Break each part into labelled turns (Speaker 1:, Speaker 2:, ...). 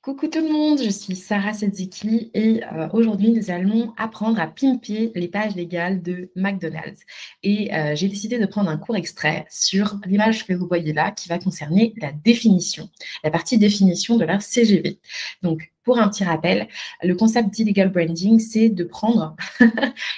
Speaker 1: Coucou tout le monde, je suis Sarah Sedziki et aujourd'hui nous allons apprendre à pimper les pages légales de McDonald's. Et j'ai décidé de prendre un court extrait sur l'image que vous voyez là qui va concerner la définition, la partie définition de leur CGV. Donc pour un petit rappel, le concept d'illegal branding, c'est de prendre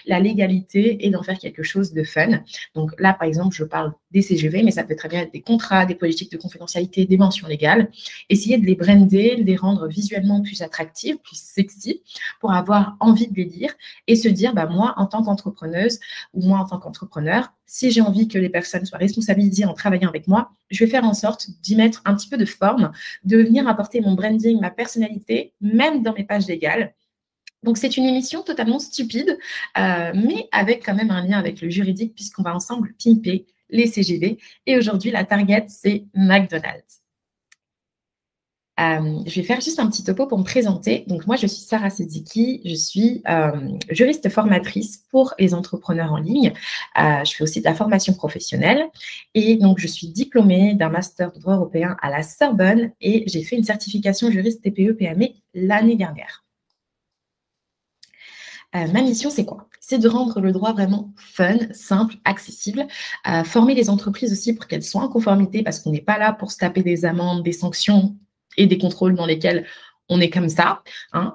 Speaker 1: la légalité et d'en faire quelque chose de fun. Donc là, par exemple, je parle des CGV, mais ça peut très bien être des contrats, des politiques de confidentialité, des mentions légales. Essayer de les brander, de les rendre visuellement plus attractives, plus sexy, pour avoir envie de les lire et se dire, bah, moi, en tant qu'entrepreneuse ou moi, en tant qu'entrepreneur, si j'ai envie que les personnes soient responsabilisées en travaillant avec moi, je vais faire en sorte d'y mettre un petit peu de forme, de venir apporter mon branding, ma personnalité, même dans mes pages légales. Donc, c'est une émission totalement stupide, mais avec quand même un lien avec le juridique, puisqu'on va ensemble pimper les CGV. Et aujourd'hui, la target, c'est McDonald's. Je vais faire juste un petit topo pour me présenter. Donc, moi, je suis Sarah Sedziki, je suis juriste formatrice pour les entrepreneurs en ligne. Je fais aussi de la formation professionnelle et donc, je suis diplômée d'un master de droit européen à la Sorbonne et j'ai fait une certification juriste TPE-PME l'année dernière. Ma mission, c'est quoi? C'est de rendre le droit vraiment fun, simple, accessible, former les entreprises aussi pour qu'elles soient en conformité parce qu'on n'est pas là pour se taper des amendes, des sanctions et des contrôles dans lesquels on est comme ça. Hein.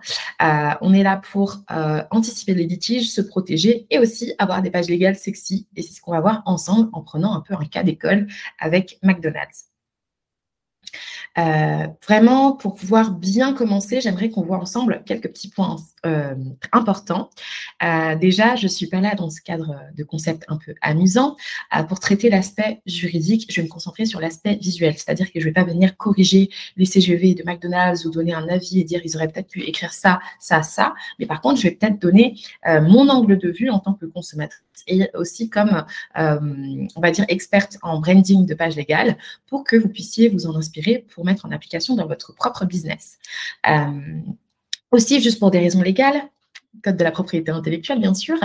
Speaker 1: On est là pour anticiper les litiges, se protéger et aussi avoir des pages légales sexy. Et c'est ce qu'on va voir ensemble en prenant un peu un cas d'école avec McDonald's. Vraiment, pour pouvoir bien commencer, j'aimerais qu'on voit ensemble quelques petits points importants. Déjà, je ne suis pas là dans ce cadre de concept un peu amusant. Pour traiter l'aspect juridique, je vais me concentrer sur l'aspect visuel, c'est-à-dire que je ne vais pas venir corriger les CGV de McDonald's ou donner un avis et dire ils auraient peut-être pu écrire ça, ça, ça. Mais par contre, je vais peut-être donner mon angle de vue en tant que consommatrice et aussi comme, on va dire, experte en branding de pages légales pour que vous puissiez vous en inspirer pour mettre en application dans votre propre business. Aussi, juste pour des raisons légales, code de la propriété intellectuelle, bien sûr,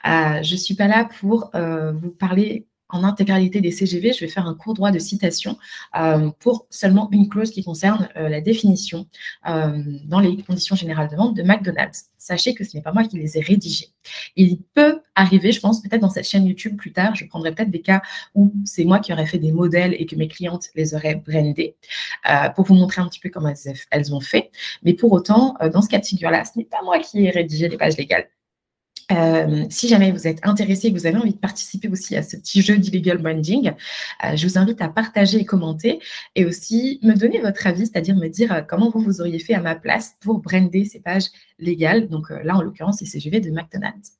Speaker 1: je ne suis pas là pour vous parler en intégralité des CGV, je vais faire un court droit de citation pour seulement une clause qui concerne la définition dans les conditions générales de vente de McDonald's. Sachez que ce n'est pas moi qui les ai rédigés. Il peut arriver, je pense, peut-être dans cette chaîne YouTube plus tard, je prendrai peut-être des cas où c'est moi qui aurais fait des modèles et que mes clientes les auraient brandés pour vous montrer un petit peu comment elles ont fait. Mais pour autant, dans ce cas de figure-là, ce n'est pas moi qui ai rédigé les pages légales. Si jamais vous êtes intéressé et que vous avez envie de participer aussi à ce petit jeu d'illegal branding, je vous invite à partager et commenter et aussi me donner votre avis, c'est-à-dire me dire comment vous auriez fait à ma place pour brander ces pages légales. Donc là, en l'occurrence, c'est CGV de McDonald's.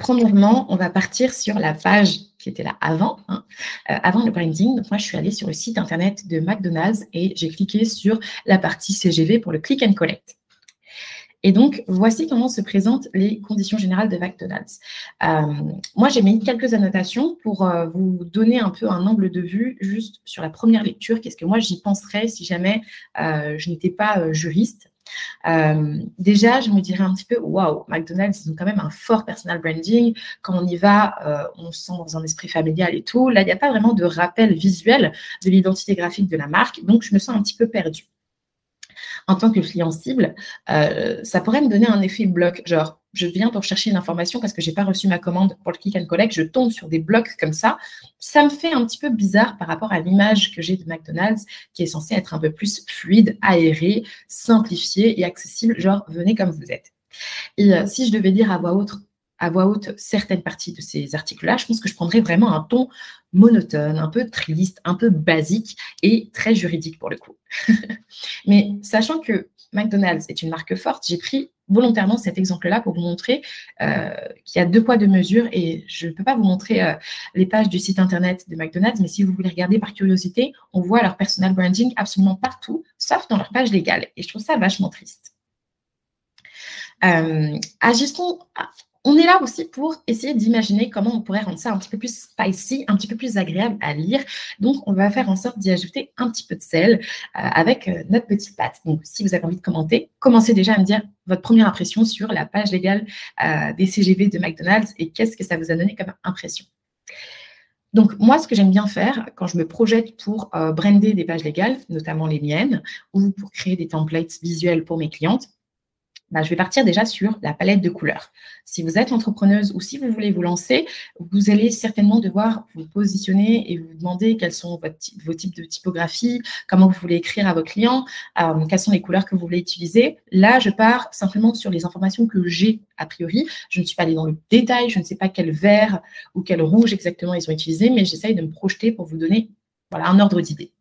Speaker 1: Premièrement, on va partir sur la page qui était là avant, avant le branding. Donc moi, je suis allée sur le site internet de McDonald's et j'ai cliqué sur la partie CGV pour le click and collect. Et donc, voici comment se présentent les conditions générales de McDonald's. Moi, j'ai mis quelques annotations pour vous donner un peu un angle de vue juste sur la première lecture. Qu'est-ce que moi, j'y penserais si jamais je n'étais pas juriste. Déjà, je me dirais un petit peu, waouh, McDonald's, ils ont quand même un fort personal branding. Quand on y va, on se sent dans un esprit familial et tout. Là, il n'y a pas vraiment de rappel visuel de l'identité graphique de la marque. Donc, je me sens un petit peu perdue. En tant que client cible, ça pourrait me donner un effet bloc, genre je viens pour chercher une information parce que je n'ai pas reçu ma commande pour le click and collect, je tombe sur des blocs comme ça. Ça me fait un petit peu bizarre par rapport à l'image que j'ai de McDonald's qui est censée être un peu plus fluide, aérée, simplifiée et accessible, genre venez comme vous êtes. Et si je devais dire à voix haute certaines parties de ces articles-là, je pense que je prendrais vraiment un ton monotone, un peu triste, un peu basique et très juridique pour le coup. Mais sachant que McDonald's est une marque forte, j'ai pris volontairement cet exemple-là pour vous montrer qu'il y a deux poids, deux mesures et je ne peux pas vous montrer les pages du site internet de McDonald's, mais si vous voulez regarder par curiosité, on voit leur personal branding absolument partout, sauf dans leur page légale. Et je trouve ça vachement triste. On est là aussi pour essayer d'imaginer comment on pourrait rendre ça un petit peu plus spicy, un petit peu plus agréable à lire. Donc, on va faire en sorte d'y ajouter un petit peu de sel avec notre petite pâte. Donc, si vous avez envie de commenter, commencez déjà à me dire votre première impression sur la page légale des CGV de McDonald's et qu'est-ce que ça vous a donné comme impression. Donc, moi, ce que j'aime bien faire quand je me projette pour brander des pages légales, notamment les miennes, ou pour créer des templates visuels pour mes clientes, je vais partir déjà sur la palette de couleurs. Si vous êtes entrepreneuse ou si vous voulez vous lancer, vous allez certainement devoir vous positionner et vous demander quels sont vos types de typographie, comment vous voulez écrire à vos clients, quelles sont les couleurs que vous voulez utiliser. Là, je pars simplement sur les informations que j'ai a priori. Je ne suis pas allée dans le détail, je ne sais pas quel vert ou quel rouge exactement ils ont utilisé, mais j'essaye de me projeter pour vous donner un ordre d'idée.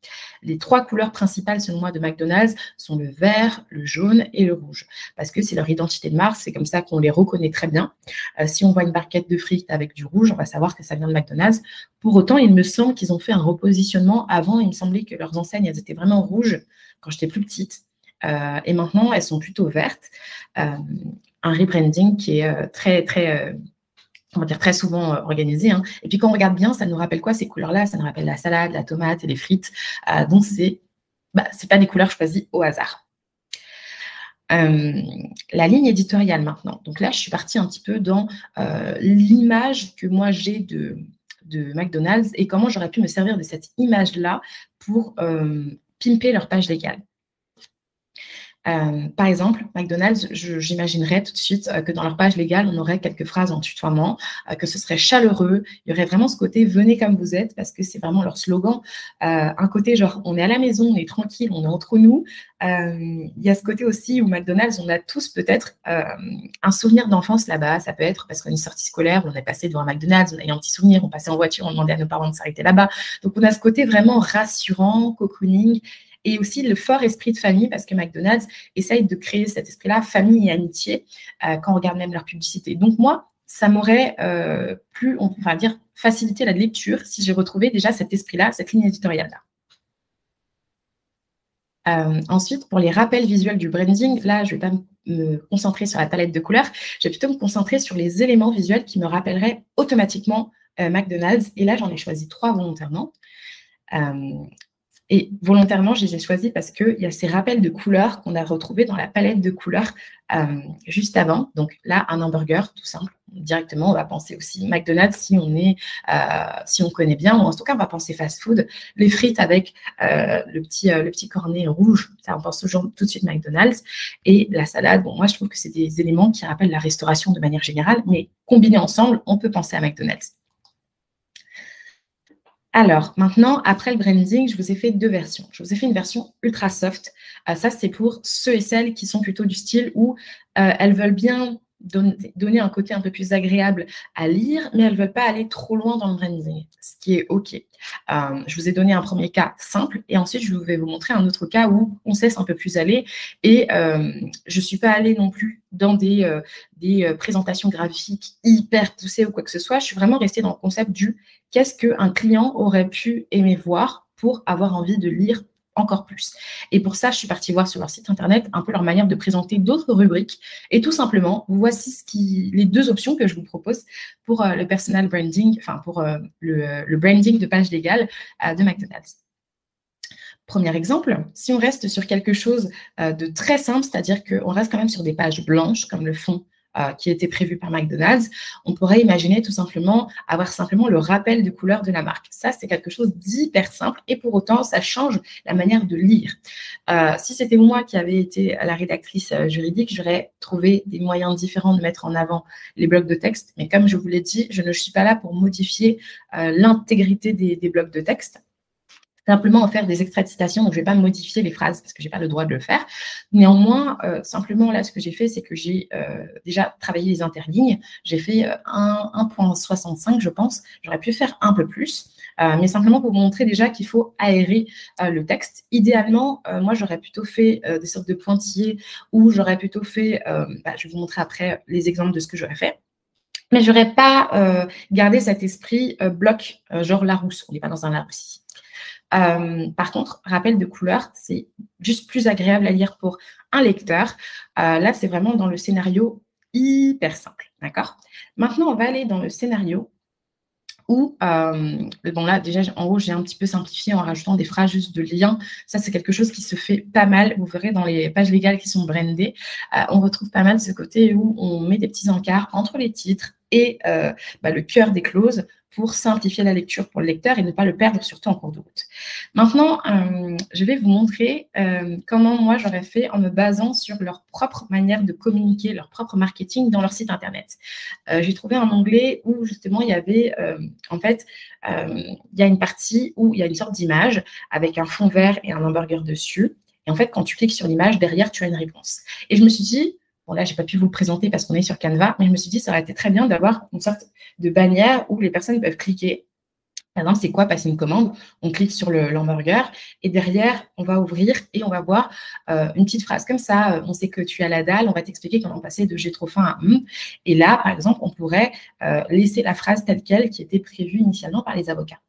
Speaker 1: Les 3 couleurs principales, selon moi, de McDonald's sont le vert, le jaune et le rouge. Parce que c'est leur identité de marque, c'est comme ça qu'on les reconnaît très bien. Si on voit une barquette de frites avec du rouge, on va savoir que ça vient de McDonald's. Pour autant, il me semble qu'ils ont fait un repositionnement. Avant, il me semblait que leurs enseignes, elles étaient vraiment rouges quand j'étais plus petite. Et maintenant, elles sont plutôt vertes. Un rebranding qui est très souvent organisé. Et puis, quand on regarde bien, ça nous rappelle quoi, ces couleurs-là? Ça nous rappelle la salade, la tomate et les frites. Donc, c'est pas des couleurs choisies au hasard. La ligne éditoriale maintenant. Donc là, je suis partie un petit peu dans l'image que moi j'ai de McDonald's et comment j'aurais pu me servir de cette image-là pour pimper leur page légale. Par exemple, McDonald's, j'imaginerais tout de suite que dans leur page légale, on aurait quelques phrases en tutoiement, que ce serait chaleureux. Il y aurait vraiment ce côté « venez comme vous êtes » parce que c'est vraiment leur slogan. Un côté genre « on est à la maison, on est tranquille, on est entre nous ». Il y a ce côté aussi où McDonald's, on a tous peut-être un souvenir d'enfance là-bas. Ça peut être parce qu'on est sortie scolaire, on est passé devant un McDonald's, on a eu un petit souvenir, on passait en voiture, on demandait à nos parents de s'arrêter là-bas. Donc, on a ce côté vraiment rassurant, cocooning, et aussi le fort esprit de famille, parce que McDonald's essaye de créer cet esprit-là, famille et amitié, quand on regarde même leur publicité. Donc moi, ça m'aurait on va dire, facilité la lecture si j'ai retrouvé déjà cet esprit-là, cette ligne éditoriale-là. Ensuite, pour les rappels visuels du branding, là, je ne vais pas me concentrer sur la palette de couleurs, je vais plutôt me concentrer sur les éléments visuels qui me rappelleraient automatiquement McDonald's. Et là, j'en ai choisi 3 volontairement. Et volontairement, je les ai choisis parce qu'il y a ces rappels de couleurs qu'on a retrouvés dans la palette de couleurs juste avant. Donc là, un hamburger, tout simple. Directement, on va penser aussi McDonald's si on connaît bien. Ou en tout cas, on va penser fast-food. Les frites avec le petit cornet rouge, ça, on pense toujours tout de suite McDonald's. Et la salade, bon, moi, je trouve que c'est des éléments qui rappellent la restauration de manière générale. Mais combinés ensemble, on peut penser à McDonald's. Alors, maintenant, après le branding, je vous ai fait 2 versions. Je vous ai fait une version ultra soft. Ça, c'est pour ceux et celles qui sont plutôt du style où elles veulent bien donner un côté un peu plus agréable à lire, mais elles ne veulent pas aller trop loin dans le branding, ce qui est OK. Je vous ai donné un premier cas simple et ensuite, je vais vous montrer un autre cas où on cesse un peu plus aller et je ne suis pas allée non plus dans des présentations graphiques hyper poussées ou quoi que ce soit. Je suis vraiment restée dans le concept du qu'est-ce qu'un client aurait pu aimer voir pour avoir envie de lire encore plus. Et pour ça, je suis partie voir sur leur site internet un peu leur manière de présenter d'autres rubriques. Et tout simplement, voici les 2 options que je vous propose pour le personal branding, enfin pour le branding de page légale de McDonald's. Premier exemple, si on reste sur quelque chose de très simple, c'est-à-dire qu'on reste quand même sur des pages blanches comme le fond qui était prévu par McDonald's, on pourrait imaginer tout simplement avoir simplement le rappel de couleur de la marque. Ça, c'est quelque chose d'hyper simple et pour autant, ça change la manière de lire. Si c'était moi qui avais été la rédactrice juridique, j'aurais trouvé des moyens différents de mettre en avant les blocs de texte. Mais comme je vous l'ai dit, je ne suis pas là pour modifier l'intégrité des blocs de texte. Simplement en faire des extraits de citation, donc je ne vais pas modifier les phrases parce que je n'ai pas le droit de le faire. Néanmoins, simplement là, ce que j'ai fait, c'est que j'ai déjà travaillé les interlignes. J'ai fait 1,65, je pense. J'aurais pu faire un peu plus, mais simplement pour vous montrer déjà qu'il faut aérer le texte. Idéalement, moi, j'aurais plutôt fait des sortes de pointillés ou j'aurais plutôt fait, je vais vous montrer après les exemples de ce que j'aurais fait. Mais je n'aurais pas gardé cet esprit bloc, genre Larousse. On n'est pas dans un Larousse ici. Par contre, rappel de couleur, c'est juste plus agréable à lire pour un lecteur. Là, c'est vraiment dans le scénario hyper simple, d'accord? Maintenant, on va aller dans le scénario où, bon là, déjà, en haut, j'ai un petit peu simplifié en rajoutant des phrases juste de liens. Ça, c'est quelque chose qui se fait pas mal. Vous verrez dans les pages légales qui sont brandées, on retrouve pas mal ce côté où on met des petits encarts entre les titres et le cœur des clauses pour simplifier la lecture pour le lecteur et ne pas le perdre, surtout en cours de route. Maintenant, je vais vous montrer comment moi j'aurais fait en me basant sur leur propre manière de communiquer, leur propre marketing dans leur site internet. J'ai trouvé un onglet où justement il y avait, en fait, il y a une partie où il y a une sorte d'image avec un fond vert et un hamburger dessus. Et en fait, quand tu cliques sur l'image, derrière, tu as une réponse. Et je me suis dit, bon là, je n'ai pas pu vous le présenter parce qu'on est sur Canva, mais je me suis dit, ça aurait été très bien d'avoir une sorte de bannière où les personnes peuvent cliquer. Par exemple, c'est quoi passer une commande? On clique sur l'hamburger et derrière, on va ouvrir et on va voir une petite phrase comme ça. On sait que tu as la dalle, on va t'expliquer comment passer de j'ai trop faim à Et là, par exemple, on pourrait laisser la phrase telle quelle qui était prévue initialement par les avocats.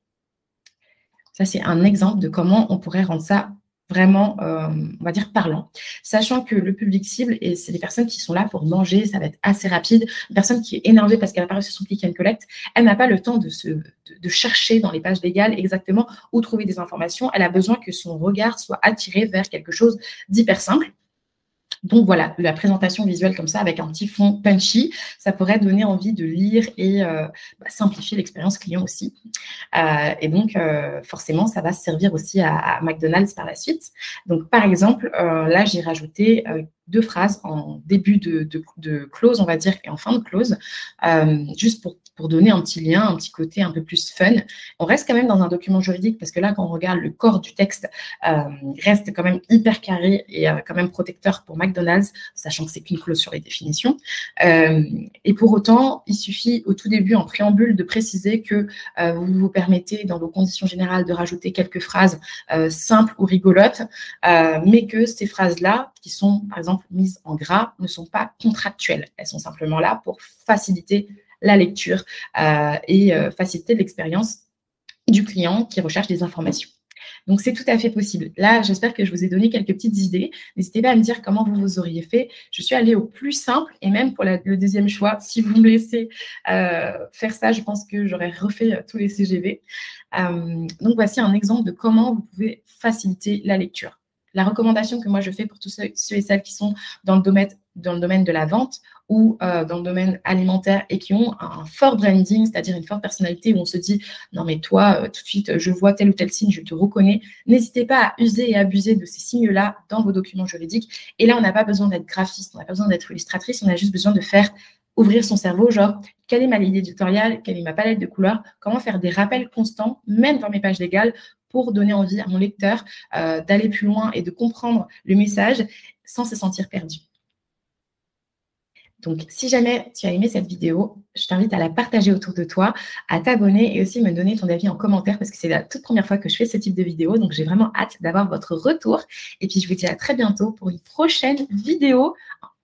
Speaker 1: Ça, c'est un exemple de comment on pourrait rendre ça vraiment, on va dire, parlant. Sachant que le public cible, et c'est des personnes qui sont là pour manger, ça va être assez rapide. Une personne qui est énervée parce qu'elle n'a pas reçu son click and collect, elle n'a pas le temps de chercher dans les pages légales exactement où trouver des informations. Elle a besoin que son regard soit attiré vers quelque chose d'hyper simple. Donc voilà, la présentation visuelle comme ça, avec un petit fond punchy, ça pourrait donner envie de lire et simplifier l'expérience client aussi. Et donc, forcément, ça va servir aussi à McDonald's par la suite. Donc, par exemple, là, j'ai rajouté 2 phrases en début de clause, on va dire, et en fin de clause, juste pour donner un petit lien, un petit côté un peu plus fun. On reste quand même dans un document juridique parce que là, quand on regarde le corps du texte, reste quand même hyper carré et quand même protecteur pour McDonald's, sachant que c'est qu'une clause sur les définitions. Et pour autant, il suffit au tout début, en préambule, de préciser que vous vous permettez, dans vos conditions générales, de rajouter quelques phrases simples ou rigolotes, mais que ces phrases-là, qui sont, par exemple, mises en gras, ne sont pas contractuelles. Elles sont simplement là pour faciliter la lecture et faciliter l'expérience du client qui recherche des informations. Donc, c'est tout à fait possible. Là, j'espère que je vous ai donné quelques petites idées. N'hésitez pas à me dire comment vous auriez fait. Je suis allée au plus simple et même pour le deuxième choix, si vous me laissez faire ça, je pense que j'aurais refait tous les CGV. Donc, voici un exemple de comment vous pouvez faciliter la lecture. La recommandation que moi je fais pour tous ceux et celles qui sont dans le domaine de la vente ou dans le domaine alimentaire et qui ont un fort branding, c'est-à-dire une forte personnalité où on se dit « Non mais toi, tout de suite, je vois tel ou tel signe, je te reconnais ». N'hésitez pas à user et abuser de ces signes-là dans vos documents juridiques. Et là, on n'a pas besoin d'être graphiste, on n'a pas besoin d'être illustratrice, on a juste besoin de faire ouvrir son cerveau, genre quelle est ma ligne éditoriale, quelle est ma palette de couleurs, comment faire des rappels constants, même dans mes pages légales, pour donner envie à mon lecteur d'aller plus loin et de comprendre le message sans se sentir perdu. Donc, si jamais tu as aimé cette vidéo, je t'invite à la partager autour de toi, à t'abonner et aussi me donner ton avis en commentaire parce que c'est la toute première fois que je fais ce type de vidéo. Donc, j'ai vraiment hâte d'avoir votre retour. Et puis, je vous dis à très bientôt pour une prochaine vidéo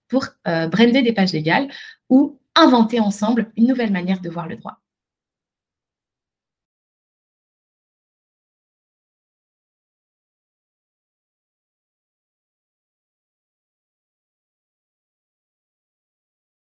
Speaker 1: pour brander des pages légales ou inventer ensemble une nouvelle manière de voir le droit.